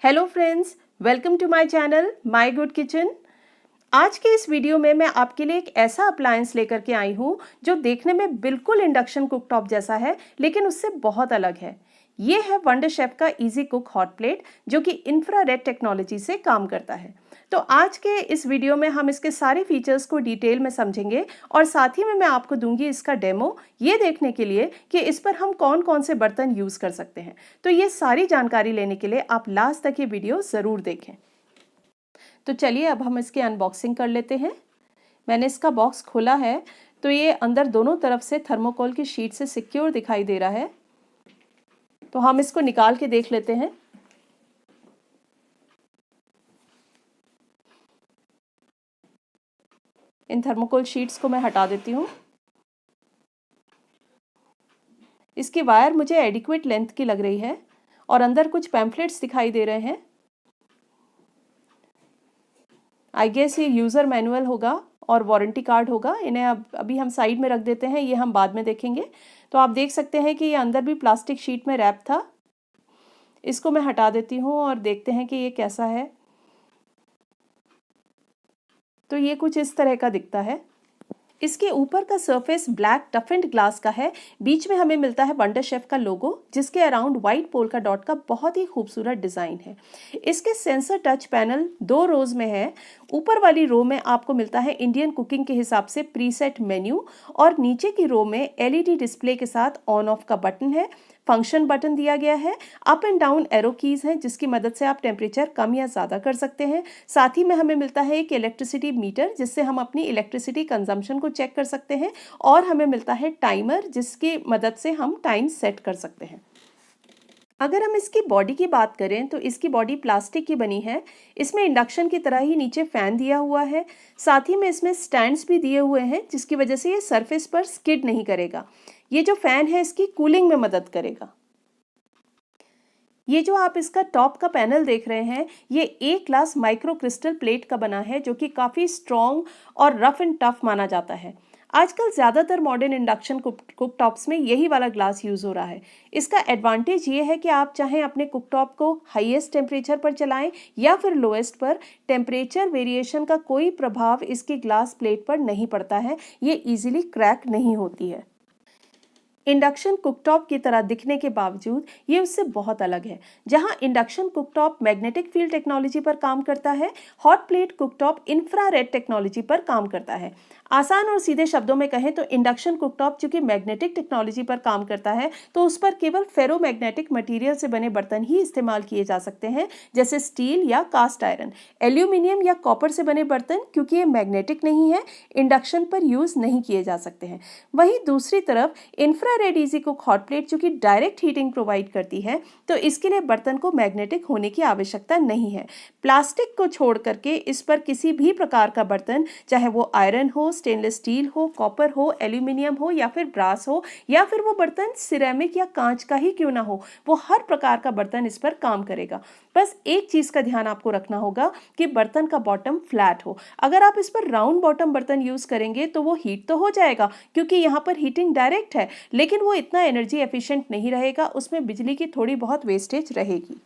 Hello friends, welcome to my channel my good kitchen. आज के इस वीडियो में मैं आपके लिए एक ऐसा अप्लायंस लेकर के आई हूँ जो देखने में बिल्कुल इंडक्शन कुकटॉप जैसा है, लेकिन उससे बहुत अलग है। ये है वंडर शेफ का इजी कुक हॉट प्लेट, जो कि इंफ्रारेड टेक्नोलॉजी से काम करता है। तो आज के इस वीडियो में हम इसके सारे फीचर्स को डिटेल में समझेंगे और साथ ही में मैं आपको दूंगी इसका डेमो, ये देखने के लिए कि इस पर हम कौन कौन से बर्तन यूज़ कर सकते हैं। तो ये सारी जानकारी लेने के लिए आप लास्ट तक ये वीडियो ज़रूर देखें। तो चलिए अब हम इसकी अनबॉक्सिंग कर लेते हैं। मैंने इसका बॉक्स खोला है तो ये अंदर दोनों तरफ से थर्मोकोल की शीट से सिक्योर दिखाई दे रहा है। तो हम इसको निकाल के देख लेते हैं। इन थर्मोकोल शीट्स को मैं हटा देती हूँ। इसकी वायर मुझे एडिक्वेट लेंथ की लग रही है और अंदर कुछ पैम्फलेट्स दिखाई दे रहे हैं। आई गेस ये यूज़र मैनुअल होगा और वारंटी कार्ड होगा। इन्हें अभी हम साइड में रख देते हैं, ये हम बाद में देखेंगे। तो आप देख सकते हैं कि ये अंदर भी प्लास्टिक शीट में रैप था। इसको मैं हटा देती हूँ और देखते हैं कि ये कैसा है। तो ये कुछ इस तरह का दिखता है। इसके ऊपर का सरफेस ब्लैक टफेंड ग्लास का है। बीच में हमें मिलता है वंडर शेफ का लोगो, जिसके अराउंड व्हाइट पोल्का डॉट का बहुत ही खूबसूरत डिजाइन है। इसके सेंसर टच पैनल 2 रोज में है। ऊपर वाली रो में आपको मिलता है इंडियन कुकिंग के हिसाब से प्रीसेट मेन्यू और नीचे की रो में एलईडी डिस्प्ले के साथ ऑन ऑफ का बटन है। फंक्शन बटन दिया गया है। Up and down arrow keys हैं, जिसकी मदद से आप टेम्परेचर कम या ज़्यादा कर सकते हैं। साथ ही में हमें मिलता है एक इलेक्ट्रिसिटी मीटर, जिससे हम अपनी इलेक्ट्रिसिटी कंजम्पशन को चेक कर सकते हैं। और हमें मिलता है टाइमर, जिसकी मदद से हम टाइम सेट कर सकते हैं। अगर हम इसकी बॉडी की बात करें तो इसकी बॉडी प्लास्टिक की बनी है। इसमें इंडक्शन की तरह ही नीचे फैन दिया हुआ है। साथ ही में इसमें स्टैंड्स भी दिए हुए हैं, जिसकी वजह से ये सरफेस पर स्किड नहीं करेगा। ये जो फैन है इसकी कूलिंग में मदद करेगा। ये जो आप इसका टॉप का पैनल देख रहे हैं, ये A class micro crystal plate का बना है, जो कि काफ़ी स्ट्रॉन्ग और रफ एंड टफ माना जाता है। आजकल ज़्यादातर मॉडर्न इंडक्शन कुकटॉप्स में यही वाला ग्लास यूज़ हो रहा है। इसका एडवांटेज ये है कि आप चाहें अपने कुकटॉप को हाईएस्ट टेम्परेचर पर चलाएं या फिर लोएस्ट पर, टेम्परेचर वेरिएशन का कोई प्रभाव इसकी ग्लास प्लेट पर नहीं पड़ता है। ये ईजिली क्रैक नहीं होती है। इंडक्शन कुकटॉप की तरह दिखने के बावजूद ये उससे बहुत अलग है। जहां induction cooktop magnetic field technology पर काम करता है, hot plate cooktop infrared technology पर काम करता है। आसान और सीधे शब्दों में कहें तो इंडक्शन कुकटॉप चूंकि मैग्नेटिक टेक्नोलॉजी पर काम करता है, तो उस पर केवल फेरोमैग्नेटिक मटेरियल से बने बर्तन ही इस्तेमाल किए जा सकते हैं, जैसे स्टील या कास्ट आयरन। एल्यूमिनियम या कॉपर से बने बर्तन, क्योंकि ये मैग्नेटिक नहीं है, इंडक्शन पर यूज नहीं किए जा सकते हैं। वहीं दूसरी तरफ infrared easy cook hot plate जो कि डायरेक्ट हीटिंग प्रोवाइड करती है, तो इसके लिए बर्तन को मैग्नेटिक होने की आवश्यकता नहीं है। प्लास्टिक को छोड़ करके इस पर किसी भी प्रकार का बर्तन, चाहे वो आयरन हो, स्टेनलेस स्टील हो, कॉपर हो, एल्यूमिनियम हो या फिर ब्रास हो, या फिर वो बर्तन सिरेमिक या कांच का ही क्यों ना हो, वो हर प्रकार का बर्तन इस पर काम करेगा। बस एक चीज का ध्यान आपको रखना होगा कि बर्तन का बॉटम फ्लैट हो। अगर आप इस पर राउंड बॉटम बर्तन यूज करेंगे तो वो हीट तो हो जाएगा, क्योंकि यहाँ पर हीटिंग डायरेक्ट है, लेकिन वो इतना एनर्जी एफिशिएंट नहीं रहेगा, उसमें बिजली की थोड़ी बहुत वेस्टेज रहेगी।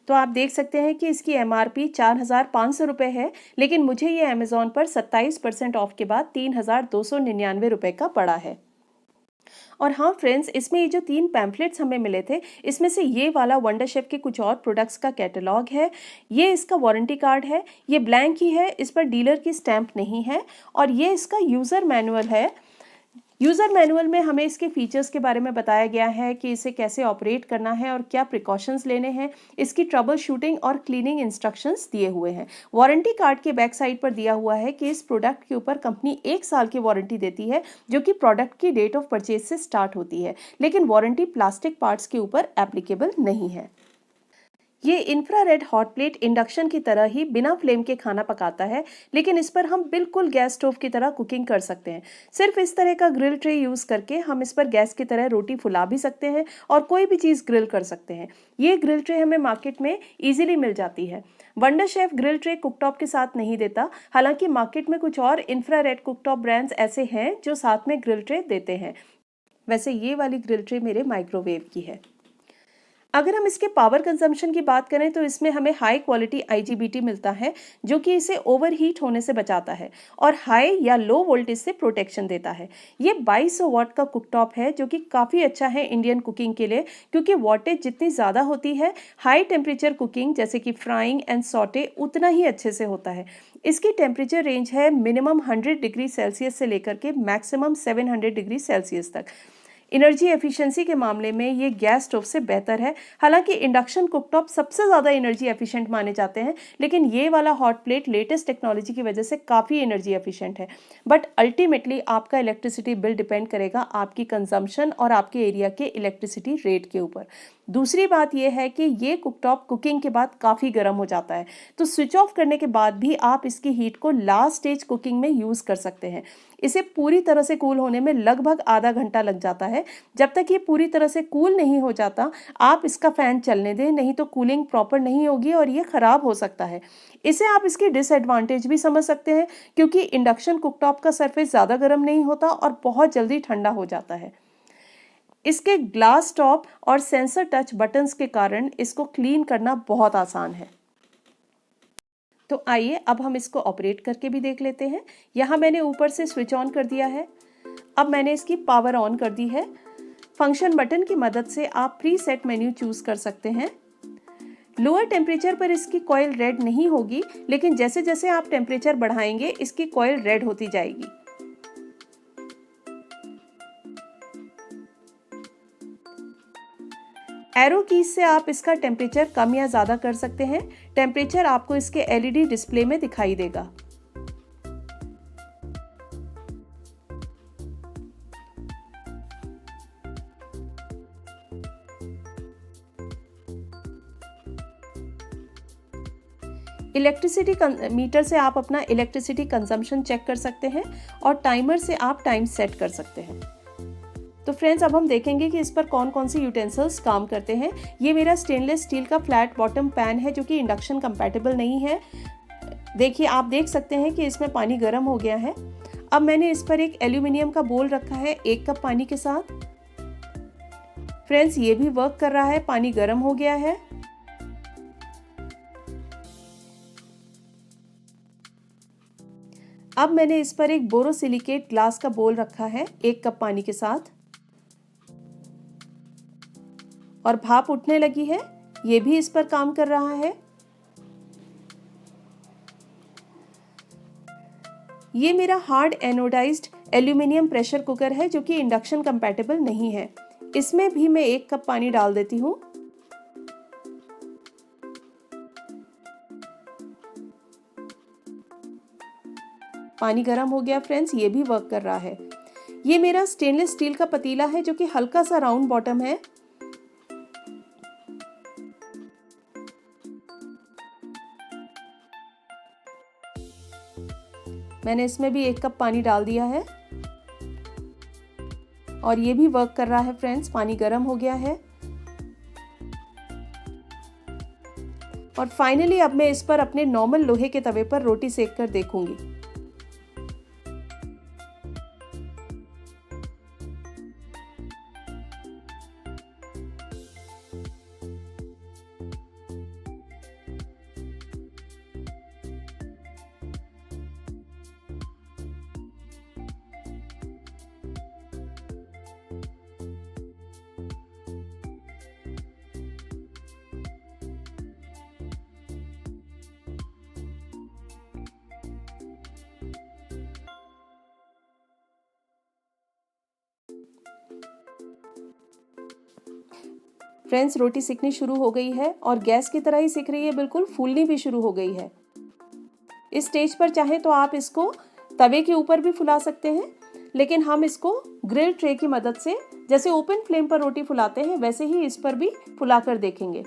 तो आप देख सकते हैं कि इसकी MRP 4,500 रुपये है, लेकिन मुझे ये अमेज़ॉन पर 27% ऑफ के बाद 3,299 रुपये का पड़ा है। और हाँ फ्रेंड्स, इसमें ये जो 3 पैम्फलेट्स हमें मिले थे, इसमें से ये वाला वंडर शेफ के कुछ और प्रोडक्ट्स का कैटलॉग है। ये इसका वारंटी कार्ड है। ये ब्लैंक ही है, इस पर डीलर की स्टैंप नहीं है। और ये इसका यूज़र मैनुअल है। यूज़र मैनुअल में हमें इसके फीचर्स के बारे में बताया गया है कि इसे कैसे ऑपरेट करना है और क्या प्रिकॉशंस लेने हैं। इसकी ट्रबल शूटिंग और क्लीनिंग इंस्ट्रक्शंस दिए हुए हैं। वारंटी कार्ड के बैक साइड पर दिया हुआ है कि इस प्रोडक्ट के ऊपर कंपनी 1 साल की वारंटी देती है, जो कि प्रोडक्ट की डेट ऑफ परचेज से स्टार्ट होती है, लेकिन वारंटी प्लास्टिक पार्ट्स के ऊपर एप्लीकेबल नहीं है। ये इंफ्रारेड हॉट प्लेट इंडक्शन की तरह ही बिना फ्लेम के खाना पकाता है, लेकिन इस पर हम बिल्कुल गैस स्टोव की तरह कुकिंग कर सकते हैं। सिर्फ इस तरह का ग्रिल ट्रे यूज़ करके हम इस पर गैस की तरह रोटी फुला भी सकते हैं और कोई भी चीज़ ग्रिल कर सकते हैं। ये ग्रिल ट्रे हमें मार्केट में ईजिली मिल जाती है। Wonder chef grill tray cooktop के साथ नहीं देता, हालांकि मार्केट में कुछ और इंफ्रारेड कुकटॉप ब्रांड्स ऐसे हैं जो साथ में ग्रिल ट्रे देते हैं। वैसे ये वाली ग्रिल ट्रे मेरे माइक्रोवेव की है। अगर हम इसके पावर कंजम्पशन की बात करें तो इसमें हमें हाई क्वालिटी IGBT मिलता है, जो कि इसे ओवरहीट होने से बचाता है और हाई या लो वोल्टेज से प्रोटेक्शन देता है। ये 2200 वाट का कुकटॉप है, जो कि काफ़ी अच्छा है इंडियन कुकिंग के लिए, क्योंकि वाटेज जितनी ज़्यादा होती है, हाई टेम्परेचर कुकिंग जैसे कि फ्राइंग एंड सॉटे उतना ही अच्छे से होता है। इसकी टेम्परेचर रेंज है मिनिमम 100 डिग्री सेल्सियस से लेकर के मैक्सिमम 700 डिग्री सेल्सियस तक। एनर्जी एफिशिएंसी के मामले में ये गैस स्टोव से बेहतर है। हालांकि इंडक्शन कुकटॉप सबसे ज़्यादा एनर्जी एफिशिएंट माने जाते हैं, लेकिन ये वाला हॉट प्लेट लेटेस्ट टेक्नोलॉजी की वजह से काफ़ी एनर्जी एफिशिएंट है। बट अल्टीमेटली आपका इलेक्ट्रिसिटी बिल डिपेंड करेगा आपकी कंजम्पशन और आपके एरिया के इलेक्ट्रिसिटी रेट के ऊपर। दूसरी बात यह है कि ये कुकटॉप कुकिंग के बाद काफ़ी गर्म हो जाता है, तो स्विच ऑफ करने के बाद भी आप इसकी हीट को लास्ट स्टेज कुकिंग में यूज़ कर सकते हैं। इसे पूरी तरह से कूल होने में लगभग आधा घंटा लग जाता है। जब तक ये पूरी तरह से कूल नहीं हो जाता, आप इसका फ़ैन चलने दें, नहीं तो कूलिंग प्रॉपर नहीं होगी और ये ख़राब हो सकता है। इसे आप इसकी डिसएडवांटेज भी समझ सकते हैं, क्योंकि इंडक्शन कुकटॉप का सरफेस ज़्यादा गर्म नहीं होता और बहुत जल्दी ठंडा हो जाता है। इसके ग्लास टॉप और सेंसर टच बटन्स के कारण इसको क्लीन करना बहुत आसान है। तो आइए अब हम इसको ऑपरेट करके भी देख लेते हैं। यहाँ मैंने ऊपर से स्विच ऑन कर दिया है। अब मैंने इसकी पावर ऑन कर दी है। फंक्शन बटन की मदद से आप प्री सेट मेन्यू चूज कर सकते हैं। लोअर टेम्परेचर पर इसकी कॉइल रेड नहीं होगी, लेकिन जैसे जैसे आप टेम्परेचर बढ़ाएंगे इसकी कॉइल रेड होती जाएगी। एरो कीज से आप इसका टेम्परेचर कम या ज़्यादा कर सकते हैं। टेम्परेचर आपको इसके LED डिस्प्ले में दिखाई देगा। इलेक्ट्रिसिटी मीटर से आप अपना इलेक्ट्रिसिटी कंजम्पशन चेक कर सकते हैं और टाइमर से आप टाइम सेट कर सकते हैं। तो फ्रेंड्स, अब हम देखेंगे कि इस पर कौन कौन सी यूटेंसिल्स काम करते हैं। ये मेरा स्टेनलेस स्टील का फ्लैट बॉटम पैन है, जो कि इंडक्शन कंपैटिबल नहीं है। देखिए, आप देख सकते हैं कि इसमें पानी गर्म हो गया है। अब मैंने इस पर एक एल्यूमिनियम का बोल रखा है 1 कप पानी के साथ। फ्रेंड्स, ये भी वर्क कर रहा है, पानी गर्म हो गया है। अब मैंने इस पर एक बोरोसिलिकेट ग्लास का बोल रखा है 1 कप पानी के साथ, और भाप उठने लगी है। ये भी इस पर काम कर रहा है। ये मेरा hard anodized aluminium pressure cooker है, जो कि इंडक्शन कंपैटिबल नहीं है। इसमें भी मैं 1 कप पानी डाल देती हूँ। पानी गर्म हो गया फ्रेंड्स, ये भी वर्क कर रहा है। ये मेरा स्टेनलेस स्टील का पतीला है, जो कि हल्का सा राउंड बॉटम है। मैंने इसमें भी 1 कप पानी डाल दिया है और ये भी वर्क कर रहा है फ्रेंड्स, पानी गर्म हो गया है। और फाइनली अब मैं इस पर अपने नॉर्मल लोहे के तवे पर रोटी सेक कर देखूंगी। फ्रेंड्स, रोटी सिकनी शुरू हो गई है और गैस की तरह ही सिक रही है, बिल्कुल फूलनी भी शुरू हो गई है। इस स्टेज पर चाहे तो आप इसको तवे के ऊपर भी फुला सकते हैं, लेकिन हम इसको ग्रिल ट्रे की मदद से, जैसे ओपन फ्लेम पर रोटी फुलाते हैं, वैसे ही इस पर भी फुलाकर देखेंगे।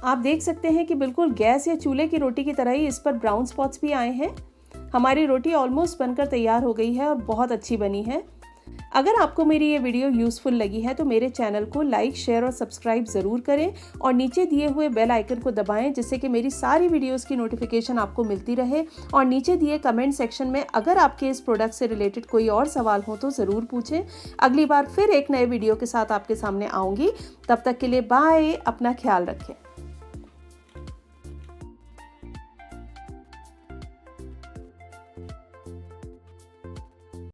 आप देख सकते हैं कि बिल्कुल गैस या चूल्हे की रोटी की तरह ही इस पर ब्राउन स्पॉट्स भी आए हैं। हमारी रोटी ऑलमोस्ट बनकर तैयार हो गई है और बहुत अच्छी बनी है। अगर आपको मेरी ये वीडियो यूज़फुल लगी है तो मेरे चैनल को लाइक, शेयर और सब्सक्राइब ज़रूर करें और नीचे दिए हुए बेल आइकन को दबाएं जिससे कि मेरी सारी वीडियोस की नोटिफिकेशन आपको मिलती रहे। और नीचे दिए कमेंट सेक्शन में अगर आपके इस प्रोडक्ट से रिलेटेड कोई और सवाल हो तो ज़रूर पूछें। अगली बार फिर एक नए वीडियो के साथ आपके सामने आऊँगी। तब तक के लिए बाय, अपना ख्याल रखें।